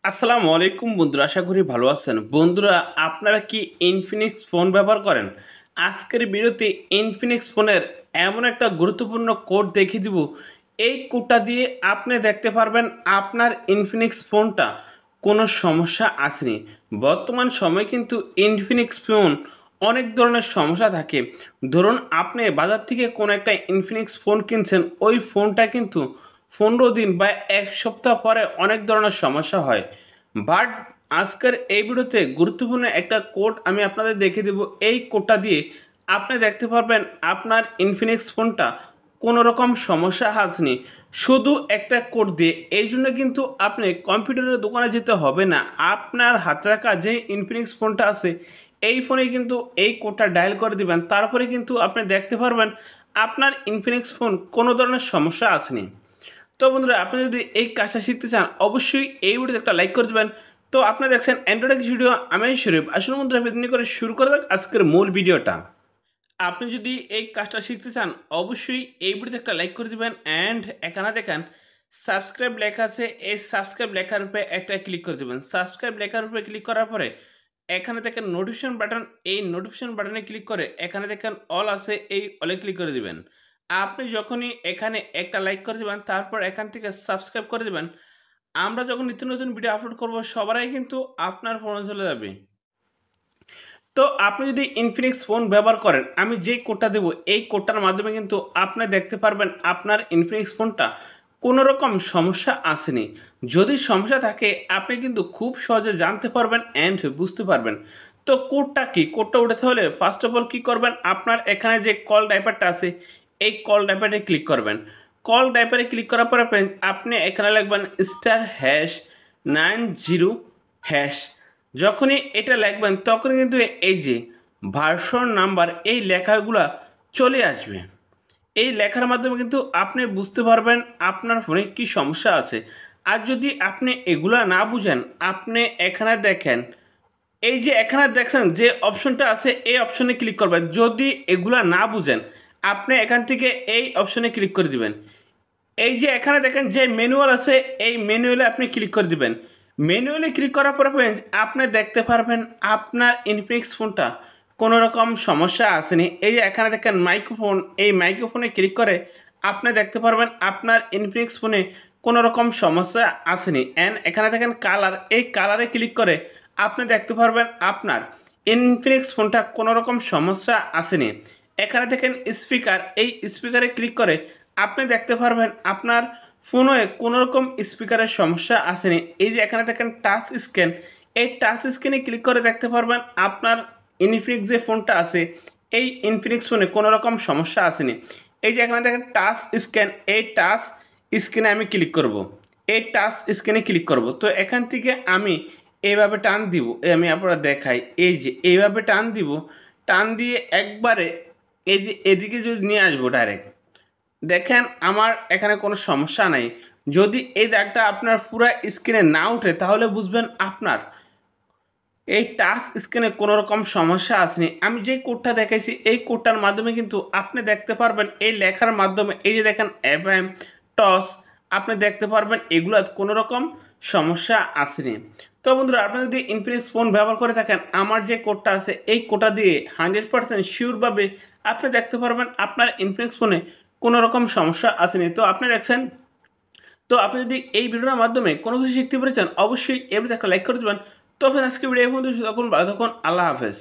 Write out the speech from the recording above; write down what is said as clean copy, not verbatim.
আসসালামু আলাইকুম বন্ধুরা, আশা করি ভালো আছেন। বন্ধুরা, আপনারা কি ইনফিনিক্স ফোন ব্যবহার করেন? আজকের ভিডিওতে ইনফিনিক্স ফোনের এমন একটা গুরুত্বপূর্ণ কোড দেখিয়ে দিব। এই কোডটা দিয়ে আপনি দেখতে পারবেন আপনার ইনফিনিক্স ফোনটা কোনো সমস্যা আসেনি। বর্তমান সময়ে কিন্তু ইনফিনিক্স ফোন অনেক ধরনের সমস্যা থাকে। ধরুন আপনি বাজার থেকে কোনো একটা ইনফিনিক্স ফোন কিনছেন, ওই ফোনটা কিন্তু 15 দিন বা এক সপ্তাহ পরে অনেক ধরনের সমস্যা হয়। বাট আজকের এই ভিডিওতে গুরুত্বপূর্ণ একটা কোড আমি আপনাদের দেখিয়ে দেব। এই কোডটা দিয়ে আপনি দেখতে পারবেন আপনার ইনফিনিক্স ফোনটা কোনো রকম সমস্যা আসেনি শুধু একটা কোড দিয়ে। এই জন্য কিন্তু আপনি কম্পিউটারের দোকানে যেতে হবে না। আপনার হাতে রাখা যে ইনফিনিক্স ফোনটা আছে, এই ফোনে কিন্তু এই কোডটা ডায়াল করে দিবেন, তারপরে কিন্তু আপনি দেখতে পারবেন আপনার ইনফিনিক্স ফোন কোনো ধরনের সমস্যা আসেনি। তো বন্ধুরা, আপনি যদি এই কাজটা শিখতে চান অবশ্যই এই ভিডিওতে একটা লাইক করে দেবেন। তো আপনি দেখছেন অ্যান্ড্রয়েড ভিডিও, আমি শরীফ। আসলে বন্ধুরা, বিদিনী করে শুরু করে দেখ আজকের মূল ভিডিওটা। আপনি যদি এই কাজটা শিখতে চান অবশ্যই এই ভিডিওতে একটা লাইক করে দিবেন। অ্যান্ড এখানে দেখেন সাবস্ক্রাইব লেখা আছে, এই সাবস্ক্রাইব লেখার উপরে একটা ক্লিক করে দেবেন। সাবস্ক্রাইব লেখার উপরে ক্লিক করার পরে এখানে দেখেন নোটিফিকেশন বাটন, এই নোটিফিকেশন বাটনে ক্লিক করে এখানে দেখেন অল আছে, এই অলে ক্লিক করে দিবেন। আপনি যখনই এখানে একটা লাইক করে দেবেন, তারপর এখান থেকে সাবস্ক্রাইব করে দেবেন, আমরা যখন নিত্য নতুন ভিডিও আপলোড করব সবারই কিন্তু আপনার ফোনে চলে যাবে। তো আপনি যদি ইনফিনিক্স ফোন ব্যবহার করেন, আমি যে কোডটা দেবো এই কোডটার মাধ্যমে কিন্তু আপনি দেখতে পারবেন আপনার ইনফিনিক্স ফোনটা কোনো রকম সমস্যা আসেনি। যদি সমস্যা থাকে আপনি কিন্তু খুব সহজে জানতে পারবেন অ্যান্ড বুঝতে পারবেন। তো কোডটা কি? কোডটা উঠাতে হলে ফার্স্ট অফ অল কী করবেন, আপনার এখানে যে কল ডাইপারটা আছে এই কল ডাইপারে ক্লিক করবেন। কল ডাইপারে ক্লিক করার পরে আপনি এখানে লিখবেন *90#। যখনই এটা লিখবেন তখন কিন্তু এই যে ভার্সন নাম্বার এই লেখাগুলা চলে আসবে। এই লেখার মাধ্যমে কিন্তু আপনি বুঝতে পারবেন আপনার ফোনে কি সমস্যা আছে। আর যদি আপনি এগুলা না বুঝেন, আপনি এখানে দেখেন, এই যে এখানে দেখছেন যে অপশনটা আছে এই অপশনে ক্লিক করবেন। যদি এগুলা না বুঝেন আপনি এখান থেকে এই অপশনে ক্লিক করে দিবেন। এই যে এখানে দেখেন যে ম্যানুয়াল আছে, এই ম্যানুয়ালে আপনি ক্লিক করে দিবেন। ম্যানুয়ালে ক্লিক করার পরে ফ্রেন্ডস আপনি দেখতে পারবেন আপনার ইনফিনিক্স ফোনটা কোনো রকম সমস্যা আসেনি। এই যে এখানে দেখেন মাইক্রোফোন, এই মাইক্রোফোনে ক্লিক করে আপনি দেখতে পারবেন আপনার ইনফিনিক্স ফোনে কোনো রকম সমস্যা আসেনি। অ্যান্ড এখানে দেখেন কালার, এই কালারে ক্লিক করে আপনি দেখতে পারবেন আপনার ইনফিনিক্স ফোনটা কোনো রকম সমস্যা আসেনি। এখানে দেখেন স্পিকার, এই স্পিকারে ক্লিক করে আপনি দেখতে পারবেন আপনার ফোনে কোনো রকম স্পিকারের সমস্যা আসেনি। এই যে এখানে দেখেন টাচ স্ক্যান, এই টাচ স্ক্যানে ক্লিক করে দেখতে পারবেন আপনার ইনফিনিক্স যে ফোনটা আছে এই ইনফিনিক্স ফোনে কোনো রকম সমস্যা আসেনি। এই যে এখানে দেখেন টাচ স্ক্যান, এই টাচ স্ক্যানে আমি ক্লিক করব। এই টাচ স্ক্যানে ক্লিক করব। তো এখান থেকে আমি এইভাবে টান দিব, আমি আপনারা দেখাই, এই যে এইভাবে টান দিব। টান দিয়ে একবারে এই যে এদিকে যদি নিয়ে আসবো ডাইরেক্ট, দেখেন আমার এখানে কোনো সমস্যা নাই। যদি এই দাগটা আপনার পুরো স্ক্রিনে না উঠে তাহলে বুঝবেন আপনার এই টাচ স্ক্রিনে কোনো রকম সমস্যা আসেনি। আমি যে কোডটা দেখাইছি এই কোডটার মাধ্যমে কিন্তু আপনি দেখতে পারবেন এই লেখার মাধ্যমে, এই যে দেখেন FM টস, আপনি দেখতে পারবেন এগুলো কোনো রকম সমস্যা আসেনি। তো বন্ধুরা, আপনি যদি ইনফিনিক্স ফোন ব্যবহার করে থাকেন, আমার যে কোডটা আছে এই কোডটা দিয়ে 100% শিওরভাবে আপনি দেখতে পারবেন আপনার ইনফিনিক্স ফোনে কোনো রকম সমস্যা আসেনি। তো আপনি দেখছেন, তো আপনি যদি এই ভিডিওর মাধ্যমে কোনো কিছু শিখতে পেরেছেন অবশ্যই এই ভিডিওতে একটা লাইক করে দেবেন। তো ফ্রেন্ডস, আজকে ভিডিও এই পর্যন্ত। তখন ভালো থাকুন, আল্লাহ হাফেজ।